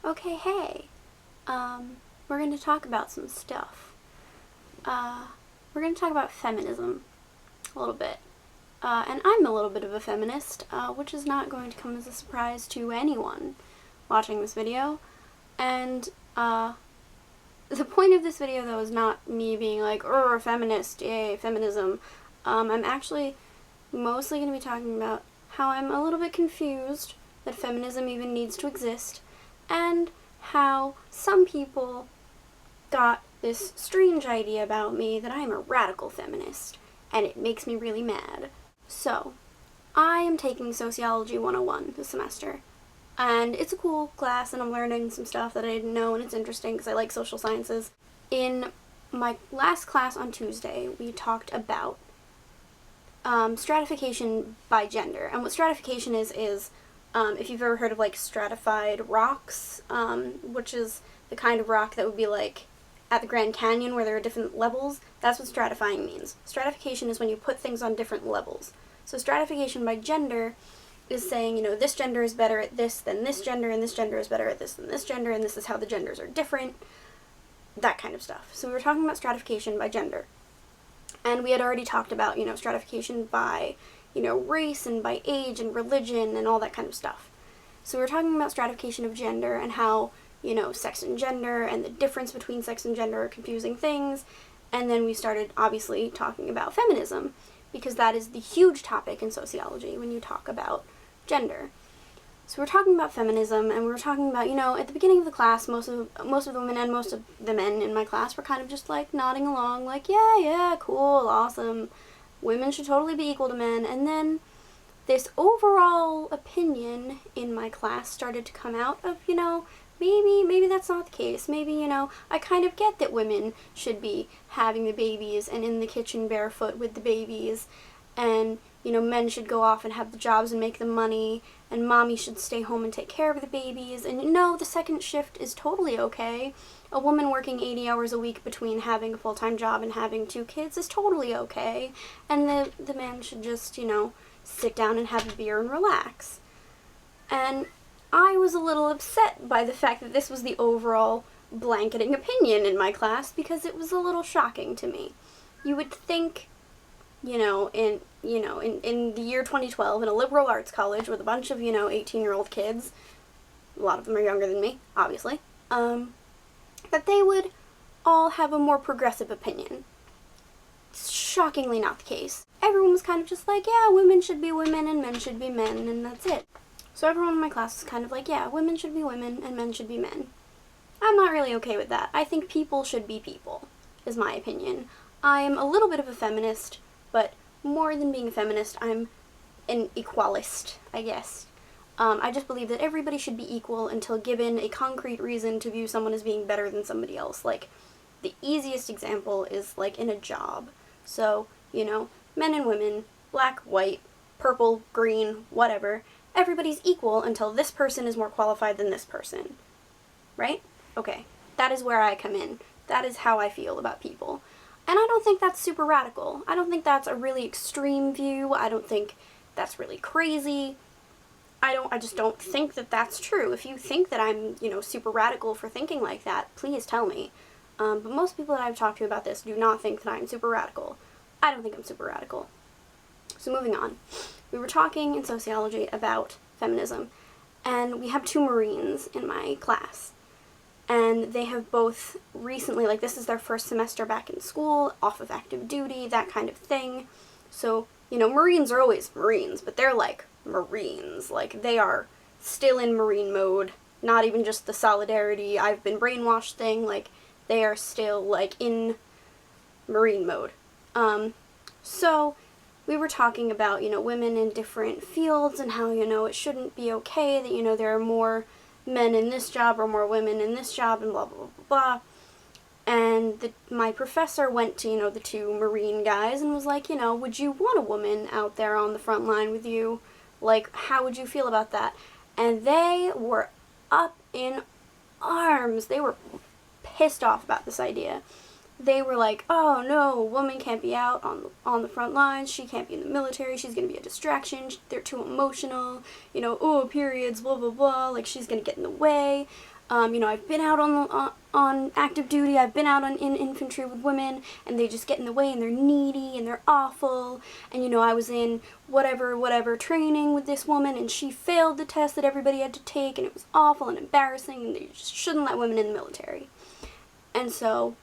Okay, hey. We're going to talk about some stuff. We're going to talk about feminism a little bit. And I'm a little bit of a feminist, which is not going to come as a surprise to anyone watching this video. And, the point of this video, though, is not me being like, a feminist, yay, feminism. I'm actually mostly going to be talking about how I'm a little bit confused that feminism even needs to exist, and how some people got this strange idea about me that I am a radical feminist, and it makes me really mad. So, I am taking Sociology 101 this semester, and it's a cool class, and I'm learning some stuff that I didn't know, and it's interesting because I like social sciences. In my last class on Tuesday, we talked about stratification by gender, and what stratification is if you've ever heard of like stratified rocks, which is the kind of rock that would be like at the Grand Canyon where there are different levels, that's what stratifying means. Stratification is when you put things on different levels. So stratification by gender is saying, this gender is better at this than this gender, and this gender is better at this than this gender, and this is how the genders are different, that kind of stuff. So we were talking about stratification by gender. And we had already talked about, stratification by, race and by age and religion and all that kind of stuff. So we were talking about stratification of gender and how, sex and gender and the difference between sex and gender are confusing things. And then we started, obviously, talking about feminism, because that is the huge topic in sociology when you talk about gender. So we're talking about feminism, and we were talking about, at the beginning of the class, most of the women and most of the men in my class were kind of just, like, nodding along, like, yeah, cool, awesome, women should totally be equal to men. And then this overall opinion in my class started to come out of, maybe that's not the case. Maybe, I kind of get that women should be having the babies and in the kitchen barefoot with the babies, and, men should go off and have the jobs and make the money, and mommy should stay home and take care of the babies, and the second shift is totally okay. A woman working 80 hours a week between having a full-time job and having 2 kids is totally okay, and the man should just, sit down and have a beer and relax. And I was a little upset by the fact that this was the overall blanketing opinion in my class, because it was a little shocking to me. You would think, in the year 2012, in a liberal arts college with a bunch of, 18-year-old kids, a lot of them are younger than me, obviously, that they would all have a more progressive opinion. It's shockingly not the case. Everyone was kind of just like, yeah, women should be women and men should be men, and that's it. So everyone in my class was kind of like, yeah, women should be women and men should be men. I'm not really okay with that. I think people should be people, is my opinion. I'm a little bit of a feminist, but more than being a feminist, I'm an equalist, I guess. I just believe that everybody should be equal until given a concrete reason to view someone as being better than somebody else. Like, the easiest example is, like, in a job. So, men and women, black, white, purple, green, whatever, everybody's equal until this person is more qualified than this person. Right? Okay. That is where I come in. That is how I feel about people. And I don't think that's super radical. I don't think that's a really extreme view. I don't think that's really crazy. I just don't think that that's true. If you think that I'm, super radical for thinking like that, please tell me. But most people that I've talked to about this do not think that I'm super radical. I don't think I'm super radical. So moving on. We were talking in sociology about feminism, and we have 2 Marines in my class. And they have both recently, like, this is their first semester back in school, off of active duty, that kind of thing. So, Marines are always Marines, but they're like Marines. Like, they are still in Marine mode, not even just the solidarity, I've been brainwashed thing, like, they are still, like, in Marine mode. So we were talking about, women in different fields and how, it shouldn't be okay that, there are more men in this job or more women in this job and blah, blah, blah, blah. And my professor went to, the 2 Marine guys and was like, would you want a woman out there on the front line with you? Like, how would you feel about that? And they were up in arms. They were pissed off about this idea. They were like, oh no, a woman can't be out on the front lines, she can't be in the military, she's gonna be a distraction, they're too emotional, periods, blah blah blah, like she's gonna get in the way. I've been out on active duty, I've been out in infantry with women, and they just get in the way, and they're needy, and they're awful, and, I was in whatever training with this woman, and she failed the test that everybody had to take, and it was awful and embarrassing, and they just shouldn't let women in the military. And so,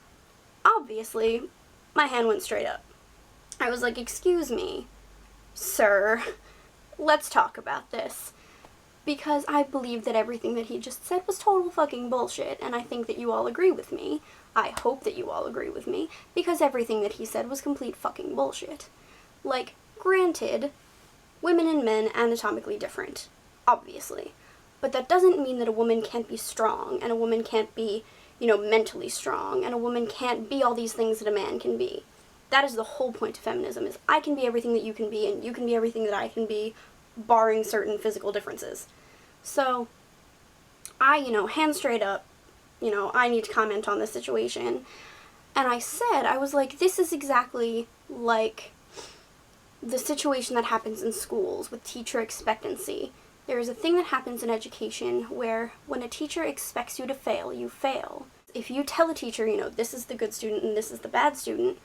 obviously, my hand went straight up. I was like, excuse me, sir, let's talk about this. Because I believe that everything that he just said was total fucking bullshit, and I think that you all agree with me. I hope that you all agree with me, because everything that he said was complete fucking bullshit. Like, granted, women and men anatomically different, obviously. But that doesn't mean that a woman can't be strong, and a woman can't be, mentally strong, and a woman can't be all these things that a man can be. That is the whole point of feminism, is I can be everything that you can be, and you can be everything that I can be, barring certain physical differences. So, I, hands straight up, I need to comment on this situation. And I was like, this is exactly like the situation that happens in schools with teacher expectancy. There is a thing that happens in education where when a teacher expects you to fail, you fail. If you tell a teacher, this is the good student and this is the bad student,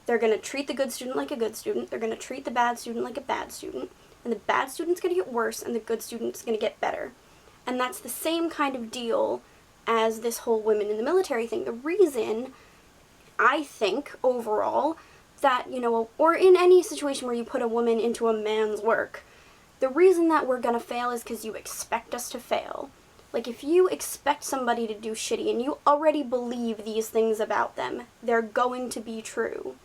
they're going to treat the good student like a good student, they're going to treat the bad student like a bad student, and the bad student's going to get worse and the good student's going to get better. And that's the same kind of deal as this whole women in the military thing. The reason, I think, overall, that, or in any situation where you put a woman into a man's work, the reason that we're gonna fail is because you expect us to fail. Like, if you expect somebody to do shitty and you already believe these things about them, they're going to be true.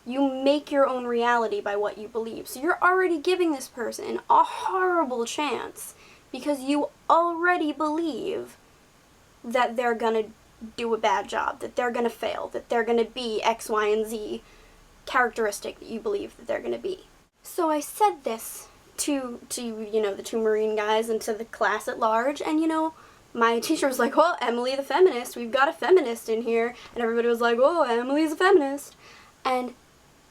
You make your own reality by what you believe. So you're already giving this person a horrible chance because you already believe that they're gonna do a bad job, that they're gonna fail, that they're gonna be X, Y, and Z characteristic that you believe that they're gonna be. So I said this to the two Marine guys and to the class at large, and, my teacher was like, well, Emily the feminist, we've got a feminist in here, and everybody was like, oh, Emily's a feminist. And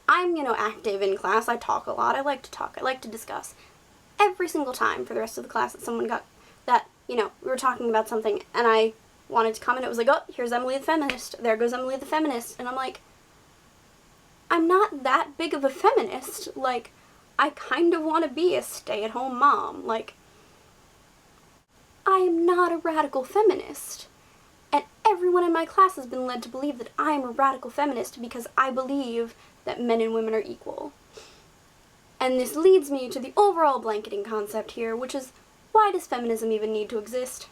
I'm, active in class, I talk a lot, I like to talk, I like to discuss. Every single time for the rest of the class that someone got, that, we were talking about something, and I wanted to comment, it was like, oh, here's Emily the feminist, there goes Emily the feminist, and I'm like, I'm not that big of a feminist, like, I kind of want to be a stay-at-home mom, like, I am not a radical feminist, and everyone in my class has been led to believe that I am a radical feminist because I believe that men and women are equal. And this leads me to the overall blanketing concept here, which is, why does feminism even need to exist?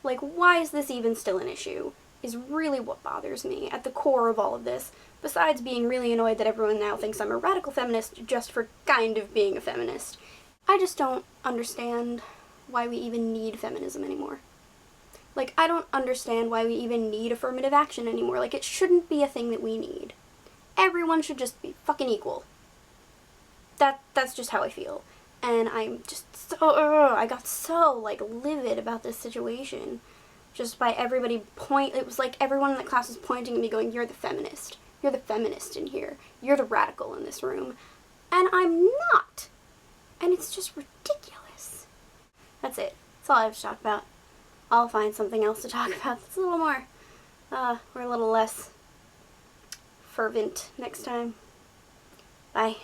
Like, why is this even still an issue? Is really what bothers me at the core of all of this, besides being really annoyed that everyone now thinks I'm a radical feminist just for kind of being a feminist. I just don't understand why we even need feminism anymore. Like, I don't understand why we even need affirmative action anymore. Like, it shouldn't be a thing that we need. Everyone should just be fucking equal. That's just how I feel. And I'm just I got so, like, livid about this situation. Just by everybody it was like everyone in that class was pointing at me going, you're the feminist. You're the feminist in here. You're the radical in this room. And I'm not. And it's just ridiculous. That's it. That's all I have to talk about. I'll find something else to talk about that's a little more, or a little less fervent next time. Bye.